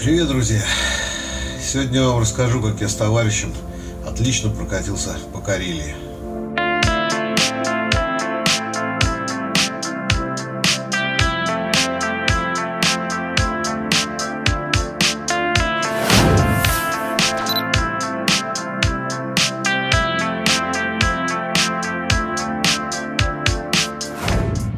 Привет, друзья! Сегодня я вам расскажу, как я с товарищем отлично прокатился по Карелии.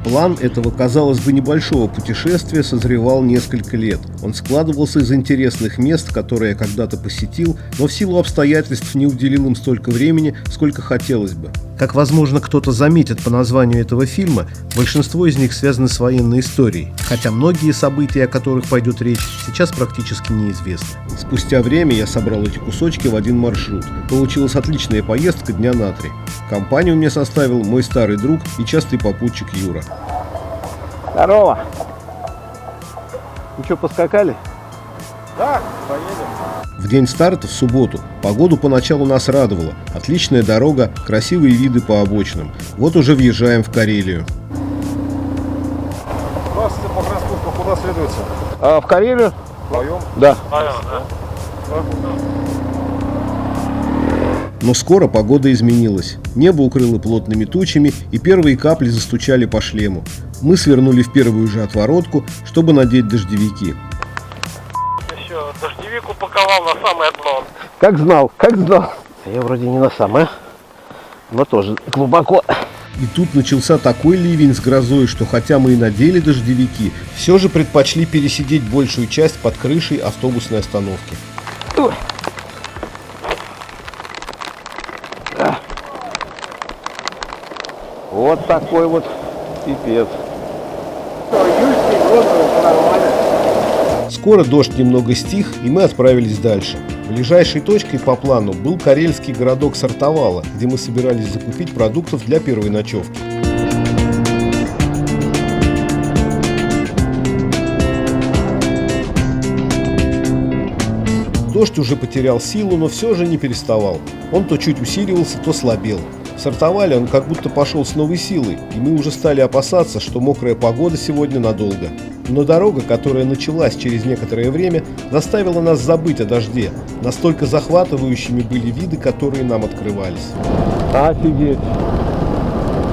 План этого, казалось бы, небольшого путешествия созревал несколько лет. Он складывался из интересных мест, которые я когда-то посетил, но в силу обстоятельств не уделил им столько времени, сколько хотелось бы. Как, возможно, кто-то заметит по названию этого фильма, большинство из них связаны с военной историей, хотя многие события, о которых пойдет речь, сейчас практически неизвестны. Спустя время я собрал эти кусочки в один маршрут. Получилась отличная поездка дня на 3. Компанию мне составил мой старый друг и частый попутчик Юра. Здорово! Ну что, поскакали? Да, поедем. В день старта, в субботу, погоду поначалу нас радовала. Отличная дорога, красивые виды по обочинам. Вот уже въезжаем в Карелию. Здравствуйте, погранслужба, куда следуется? В Карелию? Вдвоем? Да. Но скоро погода изменилась. Небо укрыло плотными тучами, и первые капли застучали по шлему. Мы свернули в первую же отворотку, чтобы надеть дождевики. Еще дождевик упаковал на самое дно. Как знал, как знал. Я вроде не на самое, но тоже глубоко. И тут начался такой ливень с грозой, что хотя мы и надели дождевики, все же предпочли пересидеть большую часть под крышей автобусной остановки. Ой. Вот такой вот пипец. Скоро дождь немного стих, и мы отправились дальше. Ближайшей точкой по плану был карельский городок Сартовало, где мы собирались закупить продуктов для первой ночевки. Дождь уже потерял силу, но все же не переставал. Он то чуть усиливался, то слабел. В Сартовале он как будто пошел с новой силой, и мы уже стали опасаться, что мокрая погода сегодня надолго. Но дорога, которая началась через некоторое время, заставила нас забыть о дожде. Настолько захватывающими были виды, которые нам открывались. Офигеть!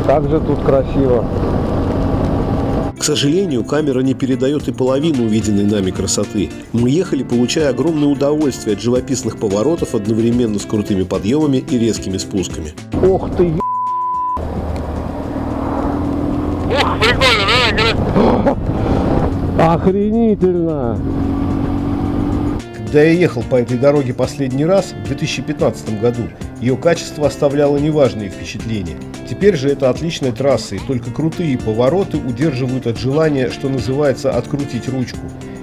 Как же тут красиво! К сожалению, камера не передает и половину увиденной нами красоты. Мы ехали, получая огромное удовольствие от живописных поворотов одновременно с крутыми подъемами и резкими спусками. Ох ты, Ух, прикольно, да? охренительно! Когда я ехал по этой дороге последний раз, в 2015 году, ее качество оставляло неважные впечатления. Теперь же это отличная трасса, и только крутые повороты удерживают от желания, что называется, открутить ручку.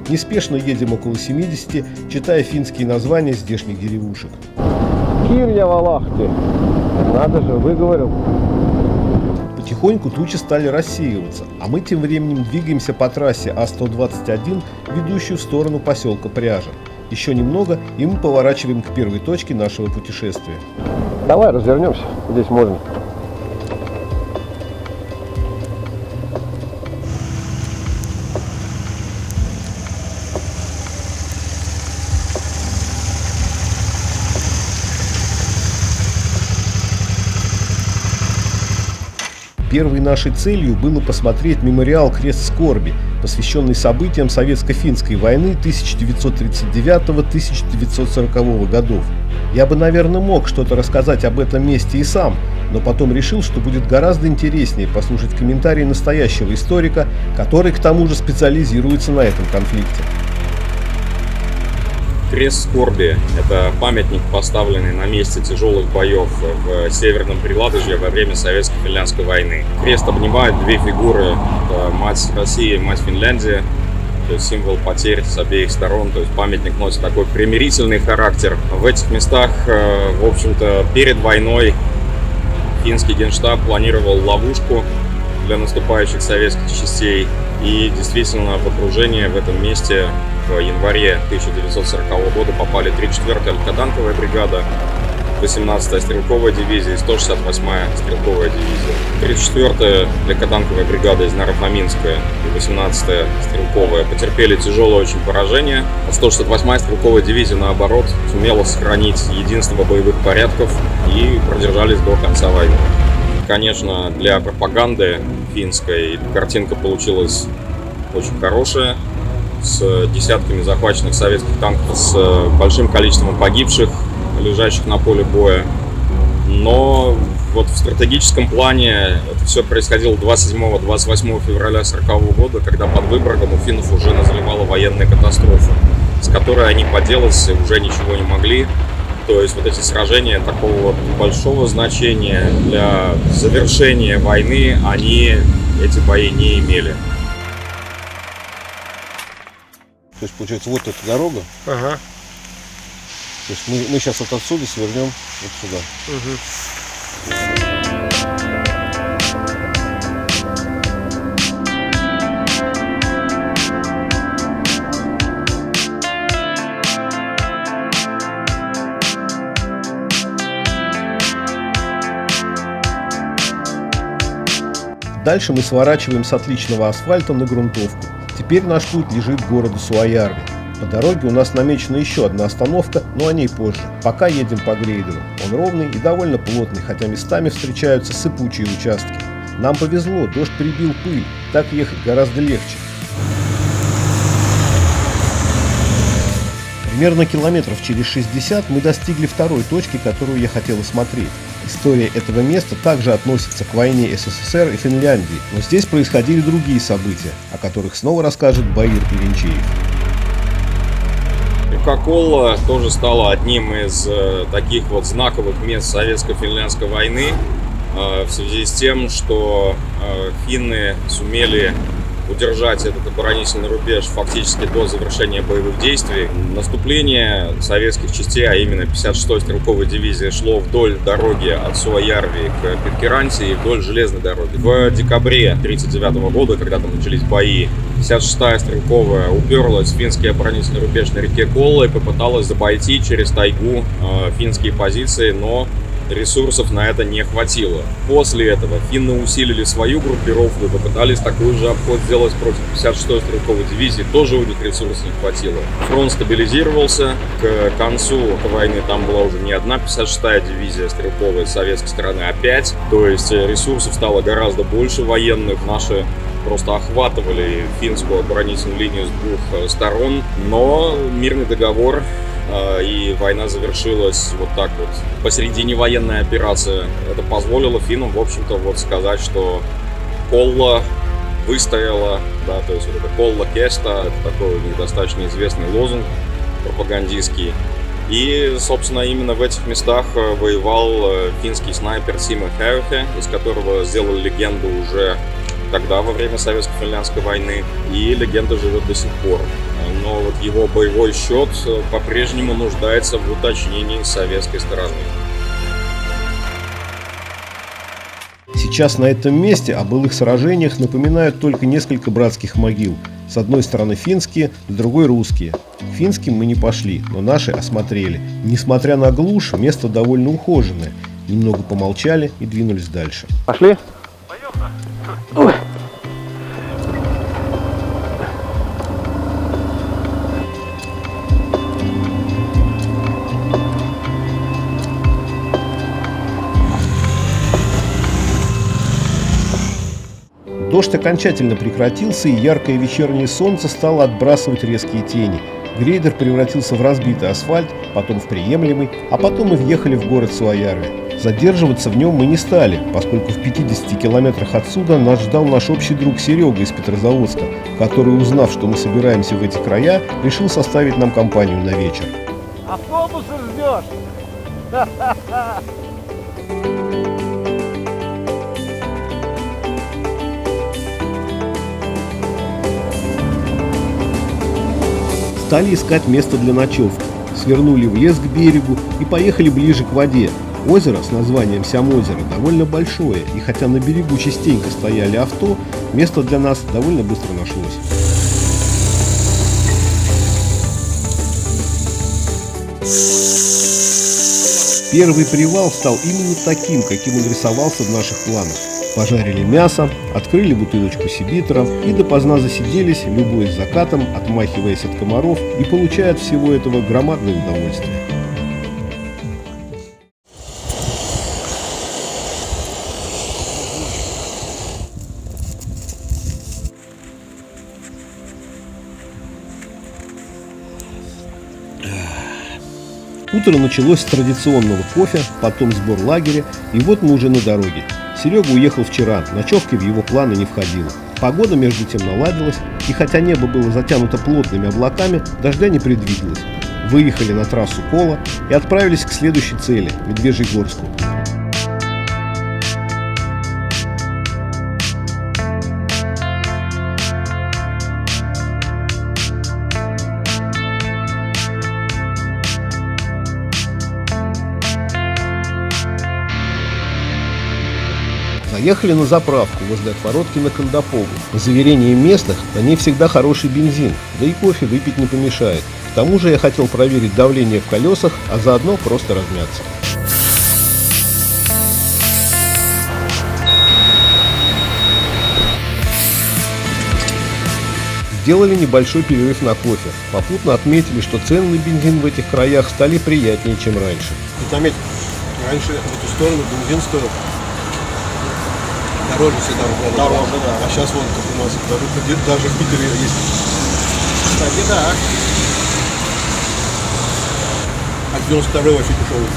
Неспешно едем около 70, читая финские названия здешних деревушек. Кирья-Валахти! Надо же, выговорил. Потихоньку тучи стали рассеиваться, а мы тем временем двигаемся по трассе А-121, ведущую в сторону поселка Пряжа. Еще немного, и мы поворачиваем к первой точке нашего путешествия. Давай развернемся, здесь можно. Первой нашей целью было посмотреть мемориал «Крест скорби», посвященный событиям Советско-финской войны 1939-1940 годов. Я бы, наверное, мог что-то рассказать об этом месте и сам, но потом решил, что будет гораздо интереснее послушать комментарии настоящего историка, который к тому же специализируется на этом конфликте. Крест скорби – это памятник, поставленный на месте тяжелых боев в Северном Приладожье во время Советско-финляндской войны. Крест обнимает две фигуры – мать России и мать Финляндии, то есть символ потерь с обеих сторон, то есть памятник носит такой примирительный характер. В этих местах, в общем-то, перед войной финский генштаб планировал ловушку для наступающих советских частей, и действительно в окружение в этом месте в январе 1940 года попали 34-я легкотанковая бригада, 18-я стрелковая дивизия и 168-я стрелковая дивизия. 34-я легкотанковая бригада из Наров-на-Минска и 18-я стрелковая потерпели тяжелое очень поражение. 168-я стрелковая дивизия, наоборот, сумела сохранить единство боевых порядков и продержались до конца войны. Конечно, для пропаганды финской картинка получилась очень хорошая, с десятками захваченных советских танков, с большим количеством погибших, лежащих на поле боя. Но вот в стратегическом плане это все происходило 27-28 февраля 1940 года, когда под Выборгом у финнов уже назревала военная катастрофа, с которой они поделать уже ничего не могли. То есть вот эти сражения такого вот большого значения для завершения войны, эти бои не имели. То есть, получается, вот эта дорога. Ага. То есть мы сейчас вот отсюда свернем вот сюда. Дальше мы сворачиваем с отличного асфальта на грунтовку. Теперь наш путь лежит к городу Суоярви. По дороге у нас намечена еще одна остановка, но о ней позже. Пока едем по Грейдеру. Он ровный и довольно плотный, хотя местами встречаются сыпучие участки. Нам повезло, дождь прибил пыль, так ехать гораздо легче. Примерно километров через 60 мы достигли второй точки, которую я хотел осмотреть. История этого места также относится к войне СССР и Финляндии, но здесь происходили другие события, о которых снова расскажет Баир Иринчеев. Река Колла тоже стала одним из таких вот знаковых мест советско-финляндской войны в связи с тем, что финны сумели удержать этот оборонительный рубеж фактически до завершения боевых действий. Наступление советских частей, а именно 56-й стрелковой дивизии, шло вдоль дороги от Суоярви к Питкяранте и вдоль железной дороги. В декабре 1939 года, когда там начались бои, 56-я стрелковая уперлась в финский оборонительный рубеж на реке Колла и попыталась обойти через тайгу финские позиции, но ресурсов на это не хватило. После этого финны усилили свою группировку и попытались такой же обход сделать против 56-й стрелковой дивизии. Тоже у них ресурсов не хватило. Фронт стабилизировался. К концу войны там была уже не одна 56-я дивизия стрелковая с советской стороны, а 5. То есть ресурсов стало гораздо больше военных. Наши просто охватывали финскую оборонительную линию с двух сторон. Но мирный договор и война завершилась вот так вот. Посередине военной операции. Это позволило финнам, в общем-то, вот сказать, что Колла выстояла, да, то есть вот это Колла Кеста, это такой у них достаточно известный лозунг пропагандистский. И, собственно, именно в этих местах воевал финский снайпер Симо Häyhä, из которого сделали легенду уже тогда, во время советско-финляндской войны, и легенда живет до сих пор. Но вот его боевой счет по-прежнему нуждается в уточнении с советской стороны. Сейчас на этом месте о былых сражениях напоминают только несколько братских могил. С одной стороны финские, с другой русские. Финским мы не пошли, но наши осмотрели. Несмотря на глушь, место довольно ухоженное. Немного помолчали и двинулись дальше. Пошли? Ой. Дождь окончательно прекратился, и яркое вечернее солнце стало отбрасывать резкие тени. Грейдер превратился в разбитый асфальт, потом в приемлемый, а потом мы въехали в город Суоярви. Задерживаться в нем мы не стали, поскольку в 50 километрах отсюда нас ждал наш общий друг Серега из Петрозаводска, который, узнав, что мы собираемся в эти края, решил составить нам компанию на вечер. Автобусы ждешь? Стали искать место для ночевки. Свернули в лес к берегу и поехали ближе к воде. Озеро с названием Сямозеро довольно большое, и хотя на берегу частенько стояли авто, место для нас довольно быстро нашлось. Первый привал стал именно таким, каким он рисовался в наших планах. Пожарили мясо, открыли бутылочку сибитра и допоздна засиделись, любуясь закатом, отмахиваясь от комаров и получая от всего этого громадное удовольствие. Утро началось с традиционного кофе, потом сбор лагеря, и вот мы уже на дороге. Серега уехал вчера, ночевка в его планы не входила. Погода между тем наладилась, и хотя небо было затянуто плотными облаками, дождя не предвиделось. Выехали на трассу Кола и отправились к следующей цели – Медвежьегорску. Заехали на заправку возле отворотки на Кондопову. По заверениям местных, на ней всегда хороший бензин, да и кофе выпить не помешает. К тому же я хотел проверить давление в колесах, а заодно просто размяться. Сделали небольшой перерыв на кофе. Попутно отметили, что цены на бензин в этих краях стали приятнее, чем раньше. Заметь, раньше в эту сторону бензин стоил дороже всегда. Дороже, да. А сейчас вон как у нас, даже в Питере есть. Кстати, да. А 92 вообще дешевый.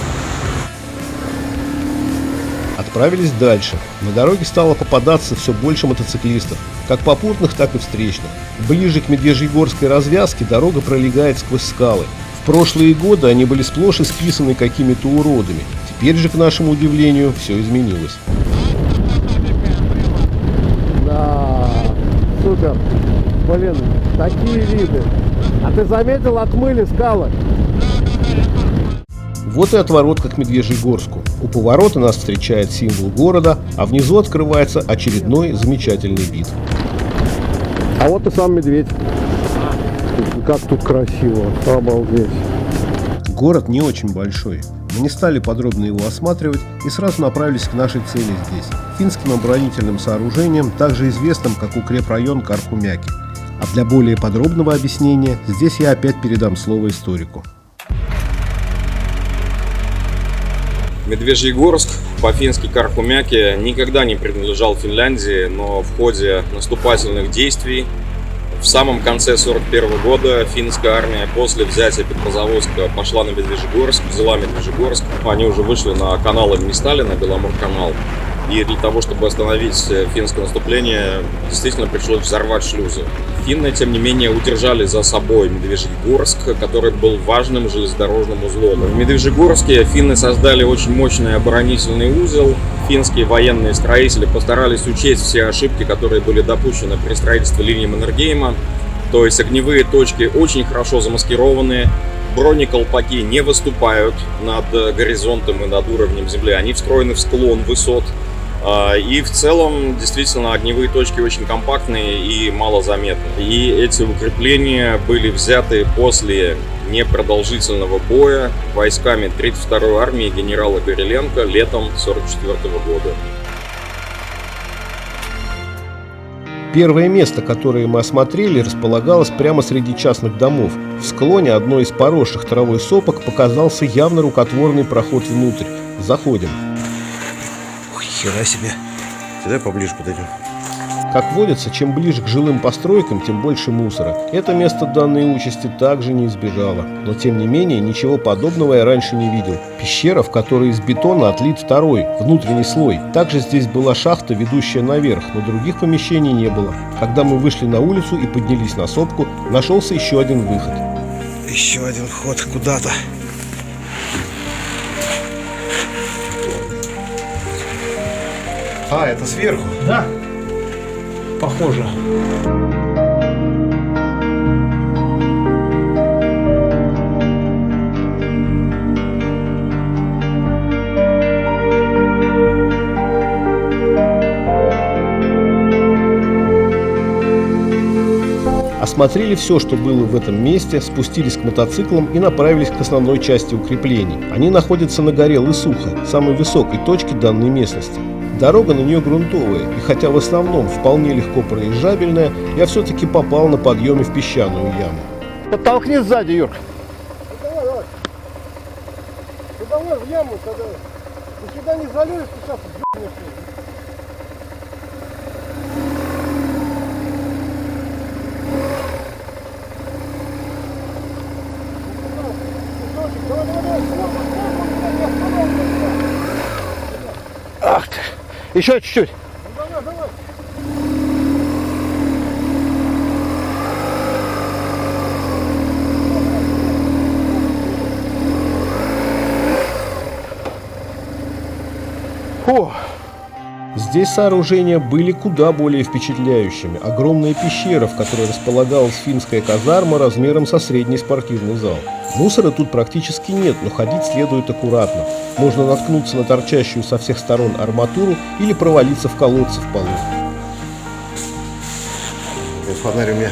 Отправились дальше. На дороге стало попадаться все больше мотоциклистов, как попутных, так и встречных. Ближе к Медвежьегорской развязке дорога пролегает сквозь скалы. В прошлые годы они были сплошь исписаны какими-то уродами. Теперь же, к нашему удивлению, все изменилось. Да, супер. Блин, такие виды. А ты заметил, отмыли скалы? Вот и отворотка к Медвежьегорску. У поворота нас встречает символ города, а внизу открывается очередной замечательный вид. А вот и сам медведь. Как тут красиво, обалдеть. Город не очень большой. Мы не стали подробно его осматривать и сразу направились к нашей цели здесь. Финским оборонительным сооружением, также известным как укрепрайон Кархумяки. А для более подробного объяснения здесь я опять передам слово историку. Медвежьегорск, по-фински Кархумяки, никогда не принадлежал Финляндии, но в ходе наступательных действий в самом конце 1941 года финская армия после взятия Петрозаводска пошла на Медвежьегорск, взяла Медвежьегорск. Они уже вышли на канал имени Сталина, Беломорканал. И для того, чтобы остановить финское наступление, действительно пришлось взорвать шлюзы. Финны, тем не менее, удержали за собой Медвежьегорск, который был важным железнодорожным узлом. В Медвежьегорске финны создали очень мощный оборонительный узел. Финские военные строители постарались учесть все ошибки, которые были допущены при строительстве линии Маннергейма. То есть огневые точки очень хорошо замаскированы, бронеколпаки не выступают над горизонтом и над уровнем земли, они встроены в склон высот. И в целом, действительно, огневые точки очень компактные и малозаметны. И эти укрепления были взяты после непродолжительного боя войсками 32-й армии генерала Гореленко летом 1944 года. Первое место, которое мы осмотрели, располагалось прямо среди частных домов. В склоне одной из поросших травой сопок показался явно рукотворный проход внутрь. Заходим. Ой, хера себе. Сюда поближе подойдем. Как водится, чем ближе к жилым постройкам, тем больше мусора. Это место данной участи также не избежало. Но тем не менее, ничего подобного я раньше не видел. Пещера, в которой из бетона отлит второй, внутренний слой. Также здесь была шахта, ведущая наверх, но других помещений не было. Когда мы вышли на улицу и поднялись на сопку, нашелся еще один выход. Еще один вход куда-то. А, это сверху? Да, похоже. Осмотрели все, что было в этом месте, спустились к мотоциклам и направились к основной части укреплений. Они находятся на горе Лысуха, самой высокой точке данной местности. Дорога на нее грунтовая, и хотя в основном вполне легко проезжабельная, я все-таки попал на подъеме в песчаную яму. Подтолкни сзади, Юрка. Ну давай в яму тогда. Ты сюда не залезешь, ты сейчас ебнешься. Ах ты. Еще чуть-чуть. Фу. Здесь сооружения были куда более впечатляющими. Огромная пещера, в которой располагалась финская казарма размером со средний спортивный зал. Мусора тут практически нет, но ходить следует аккуратно. Можно наткнуться на торчащую со всех сторон арматуру или провалиться в колодцы в полу. Фонарь у меня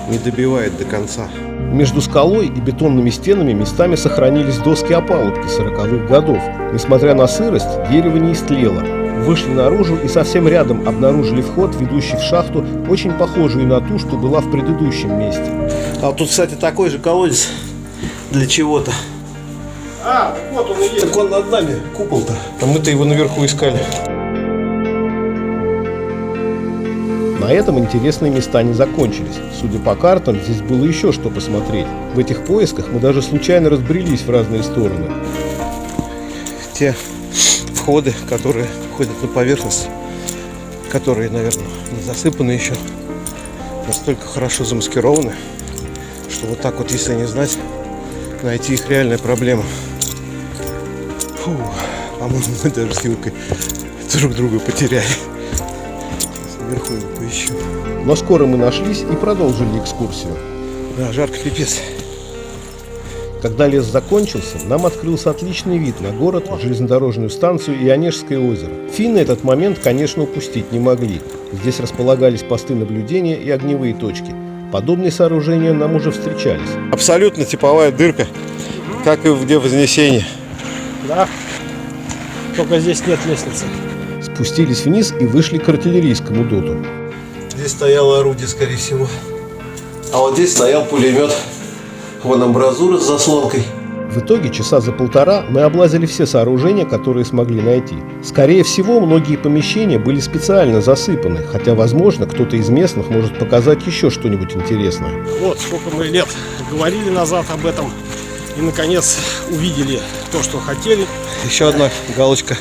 не добивает до конца. Между скалой и бетонными стенами местами сохранились доски опалубки 40-х годов. Несмотря на сырость, дерево не истлело. Вышли наружу и совсем рядом обнаружили вход, ведущий в шахту, очень похожую на ту, что была в предыдущем месте. А вот тут, кстати, такой же колодец для чего-то. А, так вот он и есть. Так он над нами, купол-то. А мы-то его наверху искали. На этом интересные места не закончились. Судя по картам, здесь было еще что посмотреть. В этих поисках мы даже случайно разбрелись в разные стороны. Те входы, которые входят на поверхность, которые, наверное, не засыпаны еще, настолько хорошо замаскированы, что вот так вот, если не знать, найти их реальная проблема. Фу, по-моему, мы даже с Юркой друг друга потеряли. Сверху его поищу. Но скоро мы нашлись и продолжили экскурсию. Да, жарко пипец. Когда лес закончился, нам открылся отличный вид на город, железнодорожную станцию и Онежское озеро. Финны этот момент, конечно, упустить не могли. Здесь располагались посты наблюдения и огневые точки. Подобные сооружения нам уже встречались. Абсолютно типовая дырка, как и где Вознесение. Да, только здесь нет лестницы. Спустились вниз и вышли к артиллерийскому доту. Здесь стояло орудие, скорее всего. А вот здесь стоял пулемет. Вон амбразура с заслонкой. В итоге часа за полтора мы облазили все сооружения, которые смогли найти. Скорее всего, многие помещения были специально засыпаны, хотя, возможно, кто-то из местных может показать еще что-нибудь интересное. Вот сколько мы лет говорили назад об этом и наконец увидели то, что хотели. Еще одна галочка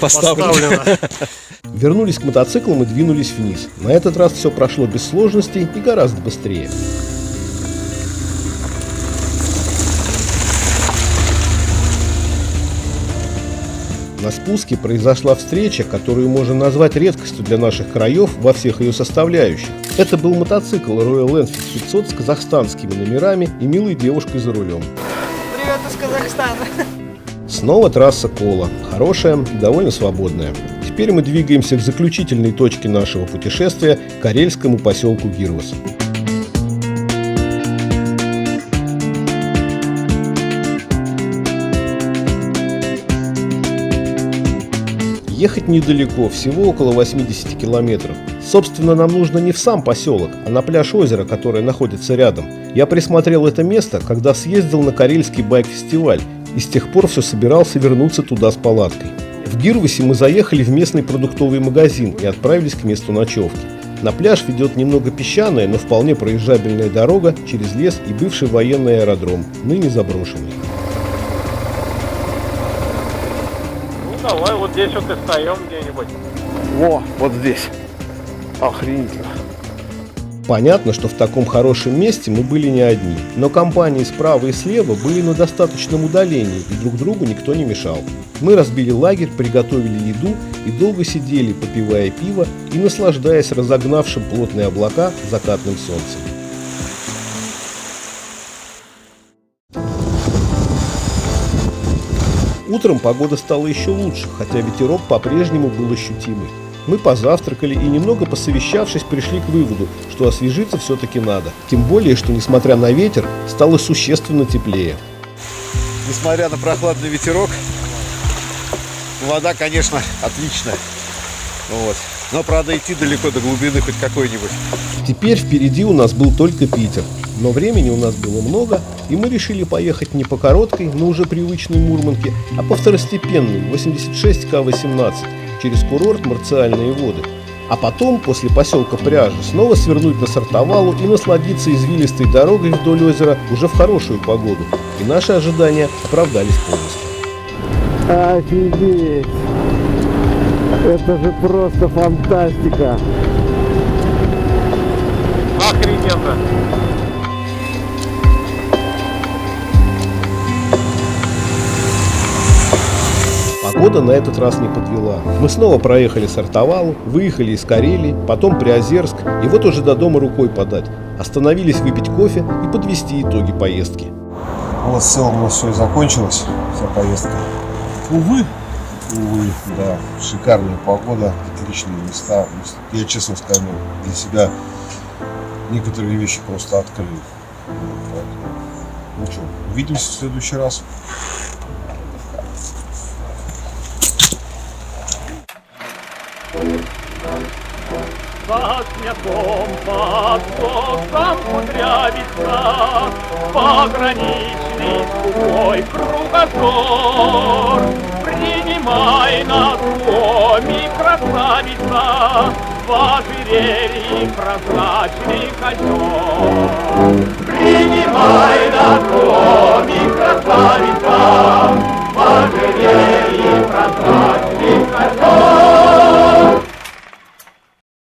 поставлена. Вернулись к мотоциклам и двинулись вниз. На этот раз все прошло без сложностей и гораздо быстрее. На спуске произошла встреча, которую можно назвать редкостью для наших краев во всех ее составляющих. Это был мотоцикл Royal Enfield 500 с казахстанскими номерами и милой девушкой за рулем. Привет из Казахстана. Снова трасса Кола. Хорошая и довольно свободная. Теперь мы двигаемся к заключительной точке нашего путешествия – карельскому поселку Гирвас. Ехать недалеко, всего около 80 километров. Собственно, нам нужно не в сам поселок, а на пляж озера, которое находится рядом. Я присмотрел это место, когда съездил на Карельский байк-фестиваль, и с тех пор все собирался вернуться туда с палаткой. В Гирвасе мы заехали в местный продуктовый магазин и отправились к месту ночевки. На пляж ведет немного песчаная, но вполне проезжабельная дорога через лес и бывший военный аэродром, ныне заброшенный. Ну давай, вот здесь вот и встаем где-нибудь. Во, вот здесь. Охренительно. Понятно, что в таком хорошем месте мы были не одни, но компании справа и слева были на достаточном удалении, и друг другу никто не мешал. Мы разбили лагерь, приготовили еду и долго сидели, попивая пиво и наслаждаясь разогнавшим плотные облака закатным солнцем. Утром погода стала еще лучше, хотя ветерок по-прежнему был ощутимый. Мы позавтракали и, немного посовещавшись, пришли к выводу, что освежиться все-таки надо. Тем более, что, несмотря на ветер, стало существенно теплее. Несмотря на прохладный ветерок, вода, конечно, отличная. Вот. Но, правда, идти далеко до глубины хоть какой-нибудь. Теперь впереди у нас был только Питер. Но времени у нас было много, и мы решили поехать не по короткой, но уже привычной Мурманке, а по второстепенной 86К18 через курорт Марциальные воды. А потом, после поселка Пряжа, снова свернуть на Сартовалу и насладиться извилистой дорогой вдоль озера уже в хорошую погоду. И наши ожидания оправдались полностью. Офигеть! Это же просто фантастика! Охрененно! Погода на этот раз не подвела. Мы снова проехали Сартовалу, выехали из Карелии, потом Приозерск, и вот уже до дома рукой подать. Остановились выпить кофе и подвести итоги поездки. Вот в целом у нас все и закончилось, вся поездка. Увы, да, шикарная погода, отличные места. Я, честно скажу, для себя некоторые вещи просто открыл. Ну что, увидимся в следующий раз. За снегом под сосом кудрявится пограничный скупой кругозор. Принимай на сломе, красавица, в ожерелье прозрачный озер. Принимай на сломе, красавица, в ожерелье прозрачный озер.